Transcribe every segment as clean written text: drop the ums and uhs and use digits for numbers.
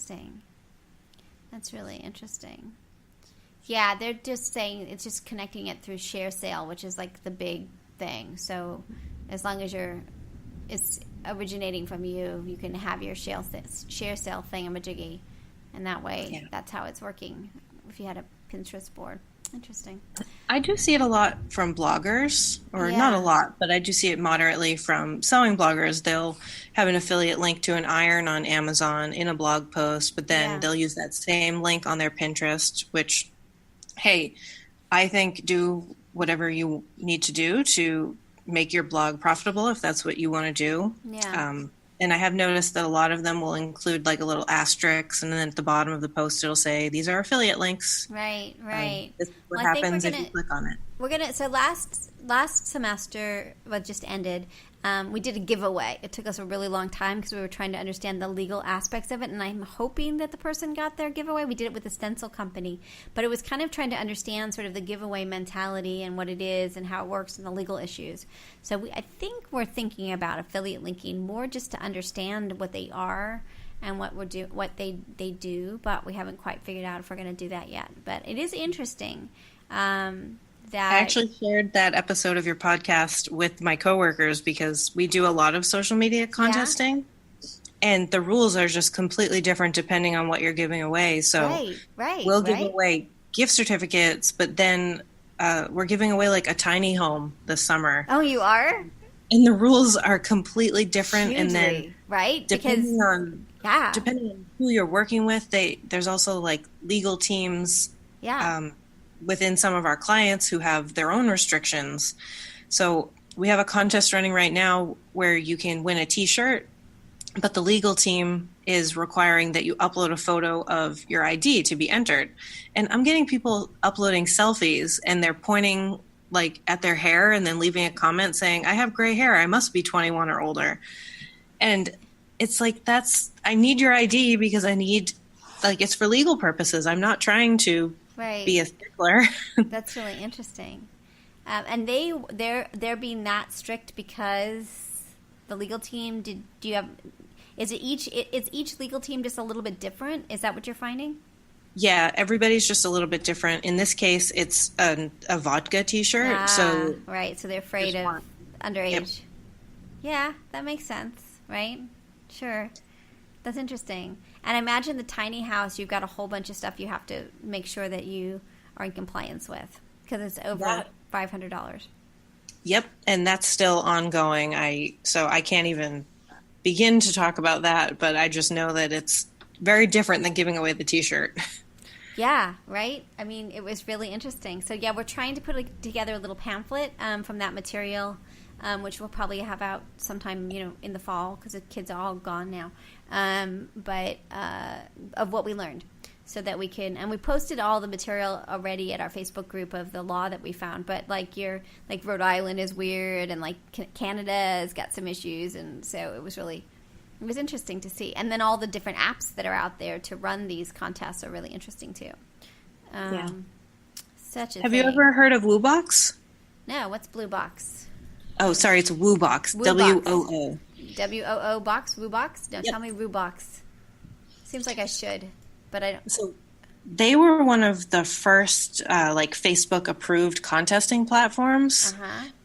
interesting. That's really interesting. Yeah, they're just saying it's just connecting it through share sale, which is like the big thing. So as long as it's originating from you, you can have your share sale thingamajiggy. And that way, that's how it's working if you had a Pinterest board. Interesting. I do see it a lot from bloggers, or not a lot, but I do see it moderately from sewing bloggers. They'll have an affiliate link to an iron on Amazon in a blog post, but then they'll use that same link on their Pinterest, which, hey, I think do whatever you need to do to make your blog profitable if that's what you want to do. Yeah. And I have noticed that a lot of them will include like a little asterisk, and then at the bottom of the post it'll say, these are affiliate links. Right. This is what happens if you click on it. So last semester, what just ended, we did a giveaway. It took us a really long time because we were trying to understand the legal aspects of it, and I'm hoping that the person got their giveaway. We did it with a stencil company, but it was kind of trying to understand sort of the giveaway mentality and what it is and how it works and the legal issues. So I think we're thinking about affiliate linking more just to understand what they are and what they do, but we haven't quite figured out if we're going to do that yet. But it is interesting. I actually shared that episode of your podcast with my coworkers because we do a lot of social media contesting, and the rules are just completely different depending on what you're giving away. So we'll give away gift certificates, but then we're giving away like a tiny home this summer. Oh, you are? And the rules are completely different. Hugely, and then depending on who you're working with, there's also like legal teams. Within some of our clients who have their own restrictions. So we have a contest running right now where you can win a t-shirt, but the legal team is requiring that you upload a photo of your ID to be entered. And I'm getting people uploading selfies and they're pointing like at their hair and then leaving a comment saying, I have gray hair, I must be 21 or older. And it's like, I need your ID because it's for legal purposes. I'm not trying to be a stickler. That's really interesting. And they're being that strict because the legal team. Is each legal team just a little bit different? Is that what you're finding? Yeah, everybody's just a little bit different. In this case, it's a vodka T-shirt. So they're afraid of underage. Yep. Yeah, that makes sense, right? Sure. That's interesting. And I imagine the tiny house, you've got a whole bunch of stuff you have to make sure that you are in compliance with because it's over $500. Yep, and that's still ongoing. So I can't even begin to talk about that, but I just know that it's very different than giving away the T-shirt. Yeah, right? I mean, it was really interesting. So, yeah, we're trying to put together a little pamphlet from that material, which we'll probably have out sometime, in the fall because the kids are all gone now. But of what we learned so that we can, and we posted all the material already at our Facebook group of the law that we found, but like Rhode Island is weird and like Canada has got some issues. And so it was interesting to see. And then all the different apps that are out there to run these contests are really interesting too. Have you ever heard of WooBox? No, what's Blue Box? Oh, sorry, it's WooBox. WOO. WOO box, WooBox? No, tell me WooBox. Seems like I should, but I don't. So they were one of the first Facebook approved contesting platforms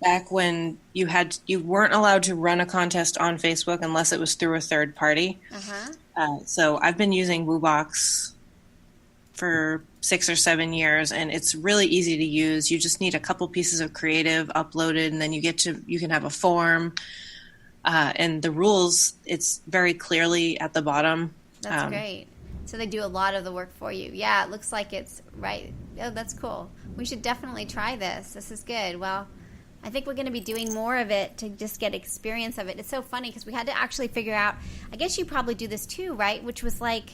back when you weren't allowed to run a contest on Facebook unless it was through a third party. So I've been using WooBox for 6 or 7 years, and it's really easy to use. You just need a couple pieces of creative uploaded, and then you can have a form. And the rules, it's very clearly at the bottom. That's great. So they do a lot of the work for you. Yeah, it looks like it's right. Oh, that's cool. We should definitely try this. This is good. Well, I think we're going to be doing more of it to just get experience of it. It's so funny because we had to actually figure out, I guess you probably do this too, right? Which was like,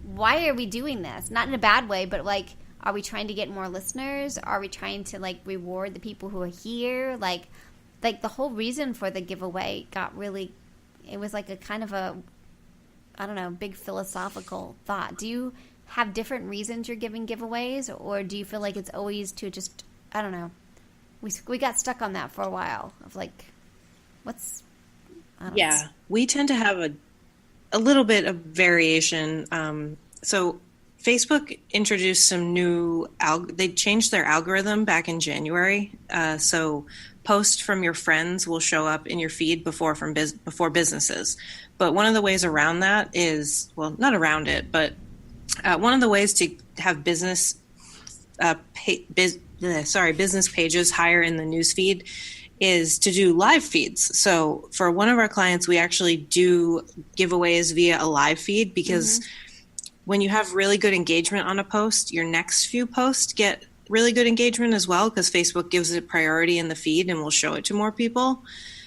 why are we doing this? Not in a bad way, but like, are we trying to get more listeners? Are we trying to like reward the people who are here? Like the whole reason for the giveaway it was like a kind of a, I don't know, big philosophical thought. Do you have different reasons you're giving giveaways, or do you feel like it's always to just, I don't know, we got stuck on that for a while of like, we tend to have a a little bit of variation. So Facebook introduced some new, they changed their algorithm back in January. So posts from your friends will show up in your feed before businesses. But one of the ways around that is, well, not around it, but one of the ways to have business pages higher in the newsfeed is to do live feeds. So for one of our clients, we actually do giveaways via a live feed because when you have really good engagement on a post, your next few posts get really good engagement as well because Facebook gives it priority in the feed and will show it to more people.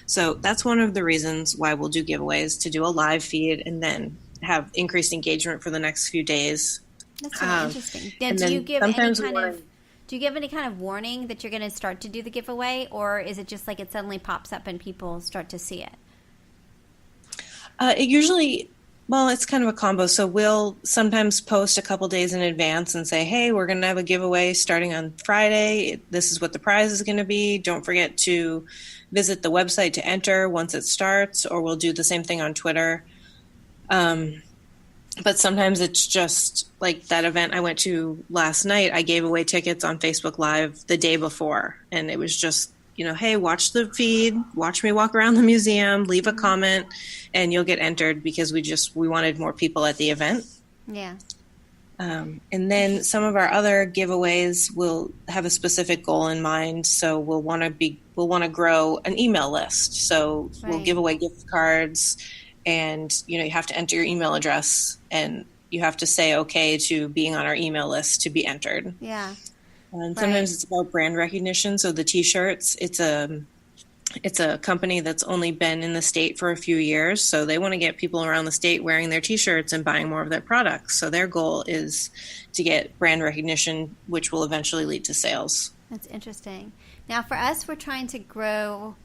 So that's one of the reasons why we'll do giveaways, to do a live feed and then have increased engagement for the next few days. That's really interesting. Now, do you give any kind of warning that you're going to start to do the giveaway, or is it just like it suddenly pops up and people start to see it? It usually, well, it's kind of a combo. So we'll sometimes post a couple days in advance and say, hey, we're going to have a giveaway starting on Friday. This is what the prize is going to be. Don't forget to visit the website to enter once it starts, or we'll do the same thing on Twitter. But sometimes it's just like that event I went to last night. I gave away tickets on Facebook Live the day before. And it was just, hey, watch the feed, watch me walk around the museum, leave a comment, and you'll get entered because we wanted more people at the event. Yeah. And then some of our other giveaways will have a specific goal in mind. So we'll want to grow an email list. So we'll give away gift cards. And, you have to enter your email address and you have to say okay to being on our email list to be entered. Yeah. And sometimes it's about brand recognition. So the T-shirts, it's a company that's only been in the state for a few years. So they want to get people around the state wearing their T-shirts and buying more of their products. So their goal is to get brand recognition, which will eventually lead to sales. That's interesting. Now for us, we're trying to grow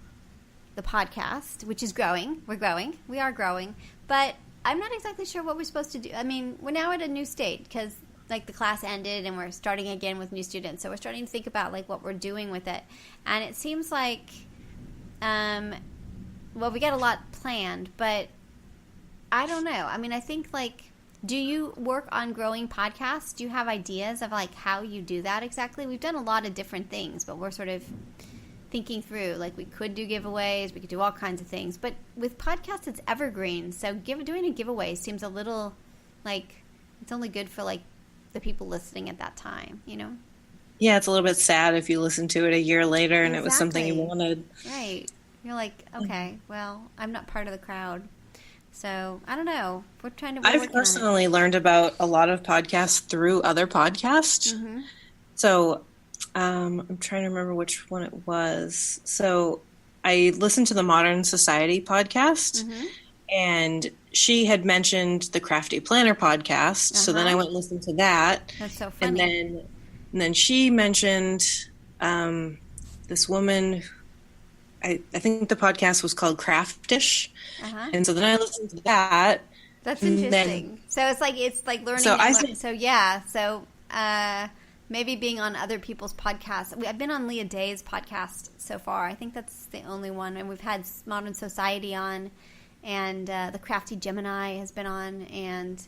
the podcast, which is growing. We are growing, but I'm not exactly sure what we're supposed to do. I mean, we're now at a new state because like the class ended and we're starting again with new students. So we're starting to think about like what we're doing with it. And it seems like, we got a lot planned, but I don't know. I mean, I think like, do you work on growing podcasts? Do you have ideas of like how you do that exactly? We've done a lot of different things, but we're sort of thinking through, like we could do giveaways, we could do all kinds of things, but with podcasts it's evergreen, so doing a giveaway seems a little like it's only good for like the people listening at that time, Yeah, it's a little bit sad if you listen to it a year later and it was something you wanted. Right. You're like, okay, well, I'm not part of the crowd. So I don't know. I've personally learned about a lot of podcasts through other podcasts. Mm-hmm. So I'm trying to remember which one it was. So I listened to the Modern Society podcast, and she had mentioned the Crafty Planner podcast. So then I went and listened to that. That's so funny. And then she mentioned this woman. I think the podcast was called Craftish, and so then I listened to that. That's interesting. So it's like learning. So maybe being on other people's podcasts. I've been on Leah Day's podcast so far. I think that's the only one. And we've had Modern Society on, and the Crafty Gemini has been on. And,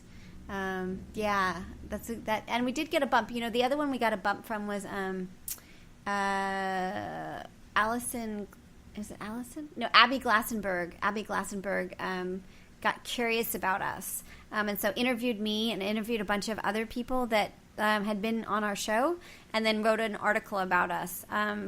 that's that. And we did get a bump. The other one we got a bump from was Allison. Is it Allison? No, Abby Glassenberg. Abby Glassenberg got curious about us. And so interviewed me and interviewed a bunch of other people that had been on our show, and then wrote an article about us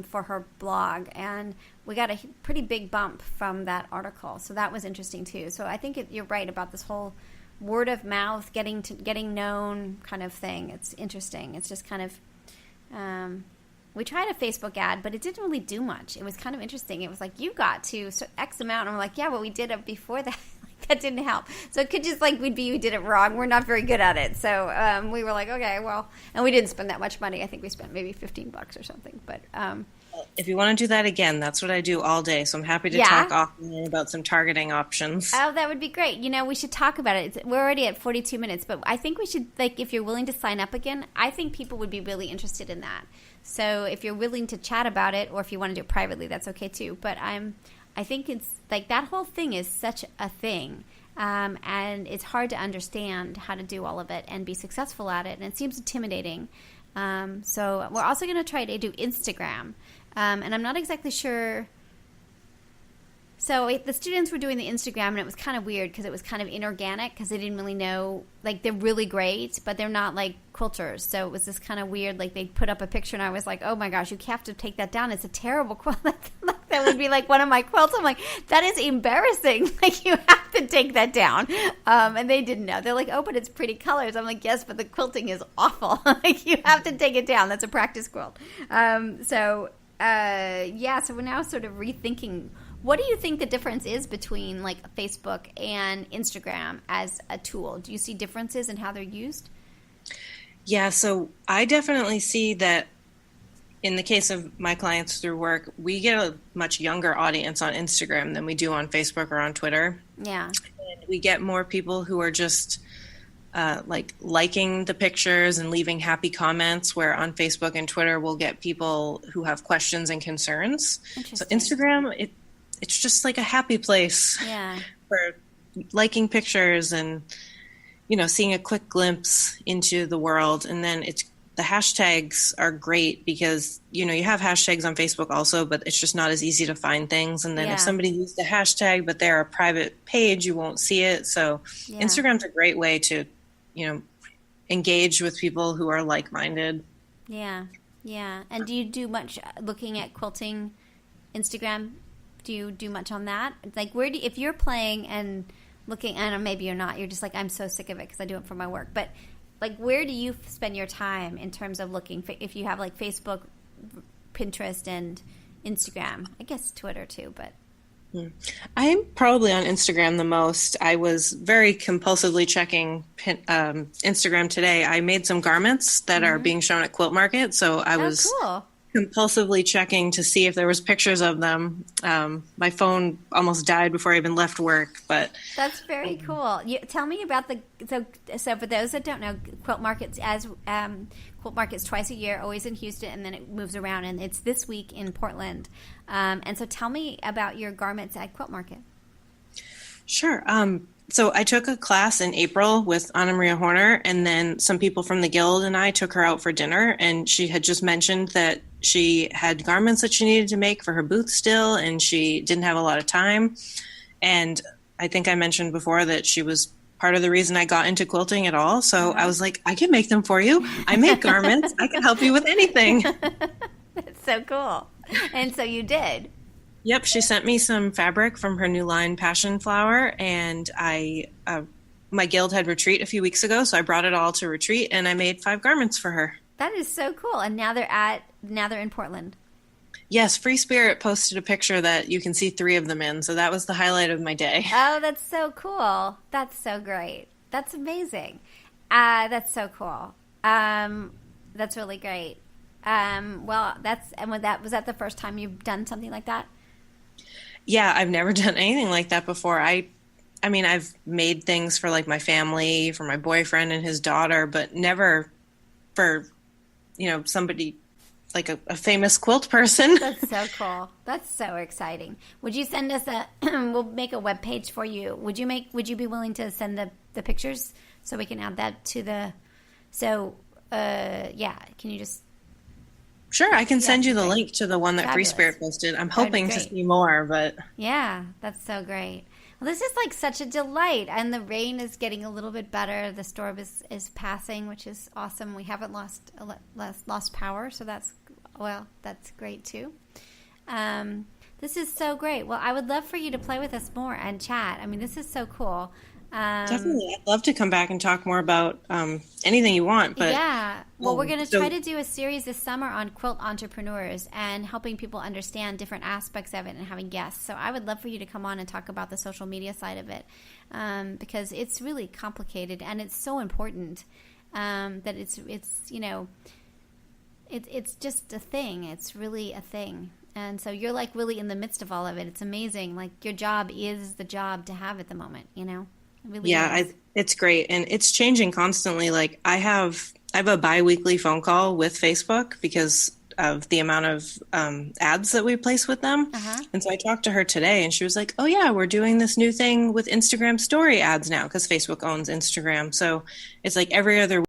for her blog, and we got a pretty big bump from that article. So that was interesting too. So I think you're right about this whole word of mouth, getting known kind of thing. It's interesting. It's just kind of we tried a Facebook ad, but it didn't really do much. It was kind of interesting. It was like, you got to X amount, and we're like, yeah, but we did it before that. That didn't help. So it could just we did it wrong. We're not very good at it. So we were like, okay, well, and we didn't spend that much money. I think we spent maybe $15 or something. But if you want to do that again, that's what I do all day. So I'm happy to talk offline about some targeting options. Oh, that would be great. We should talk about it. We're already at 42 minutes, but I think we should, if you're willing to sign up again, I think people would be really interested in that. So if you're willing to chat about it, or if you want to do it privately, that's okay too. But I think it's that whole thing is such a thing, And it's hard to understand how to do all of it and be successful at it. And it seems intimidating. So we're also going to try to do Instagram. And I'm not exactly sure. So the students were doing the Instagram, and it was kind of weird because it was kind of inorganic because they didn't really know. Like, they're really great, but they're not, like, quilters. So it was this kind of weird, like, they put up a picture, and I was like, oh, my gosh, you have to take that down. It's a terrible quilt. That would be, like, one of my quilts. I'm like, that is embarrassing. Like, you have to take that down. And they didn't know. They're like, oh, but it's pretty colors. I'm like, yes, but the quilting is awful. Like, you have to take it down. That's a practice quilt. So we're now sort of rethinking. What do you think the difference is between, like, Facebook and Instagram as a tool? Do you see differences in how they're used? Yeah, so I definitely see that in the case of my clients through work, we get a much younger audience on Instagram than we do on Facebook or on Twitter. Yeah. And we get more people who are just liking the pictures and leaving happy comments, where on Facebook and Twitter we'll get people who have questions and concerns. So Instagram, it's just like a happy place for liking pictures and, seeing a quick glimpse into the world. And then the hashtags are great because, you have hashtags on Facebook also, but it's just not as easy to find things. And then if somebody used a hashtag, but they're a private page, you won't see it. So Instagram's a great way to, engage with people who are like-minded. Yeah. Yeah. And do you do much looking at quilting Instagram? Do you do much on that? Like, if you're playing and looking, I don't know, maybe you're not, you're just like, I'm so sick of it because I do it for my work. But, like, where do you spend your time in terms of looking? If you have, like, Facebook, Pinterest, and Instagram, I guess Twitter too, but. I'm probably on Instagram the most. I was very compulsively checking Instagram today. I made some garments that are being shown at Quilt Market, so I was compulsively checking to see if there was pictures of them. My phone almost died before I even left work, but that's very cool. Tell me about so for those that don't know, Quilt Market's Quilt Market's twice a year, always in Houston, and then it moves around, and it's this week in Portland. And so tell me about your garments at Quilt Market. Sure. So I took a class in April with Anna Maria Horner, and then some people from the Guild and I took her out for dinner, and she had just mentioned that she had garments that she needed to make for her booth still, and she didn't have a lot of time. And I think I mentioned before that she was part of the reason I got into quilting at all. So I was like, I can make them for you. I make garments. I can help you with anything. That's so cool. And so you did. Yep, she sent me some fabric from her new line, Passion Flower, and my Guild had retreat a few weeks ago, so I brought it all to retreat, and I made 5 garments for her. That is so cool. And now they're in Portland. Yes, Free Spirit posted a picture that you can see 3 of them in, so that was the highlight of my day. Oh, that's so cool. That's so great. That's amazing. That's so cool. That's really great. Was that the first time you've done something like that? Yeah, I've never done anything like that before. I mean, I've made things for, like, my family, for my boyfriend and his daughter, but never for, somebody like a famous quilt person. That's so cool. That's so exciting. Would you send us we'll make a web page for you. Would you be willing to send the pictures so we can add that to can you just. Sure, I can send you the link to the one that Free Spirit posted. I'm hoping to see more, but. Yeah, that's so great. Well, this is like such a delight, and the rain is getting a little bit better. The storm is passing, which is awesome. We haven't lost power, so that's great too. This is so great. Well, I would love for you to play with us more and chat. I mean, this is so cool. Definitely. I'd love to come back and talk more about anything you want. But yeah. Well, we're going to try to do a series this summer on quilt entrepreneurs and helping people understand different aspects of it and having guests. So I would love for you to come on and talk about the social media side of it because it's really complicated and it's so important that it's just a thing. It's really a thing. And so you're like really in the midst of all of it. It's amazing. Like your job is the job to have at the moment, Really it's great. And it's changing constantly. Like I have a bi-weekly phone call with Facebook because of the amount of ads that we place with them. And so I talked to her today, and she was like, oh yeah, we're doing this new thing with Instagram story ads now, because Facebook owns Instagram. So it's like every other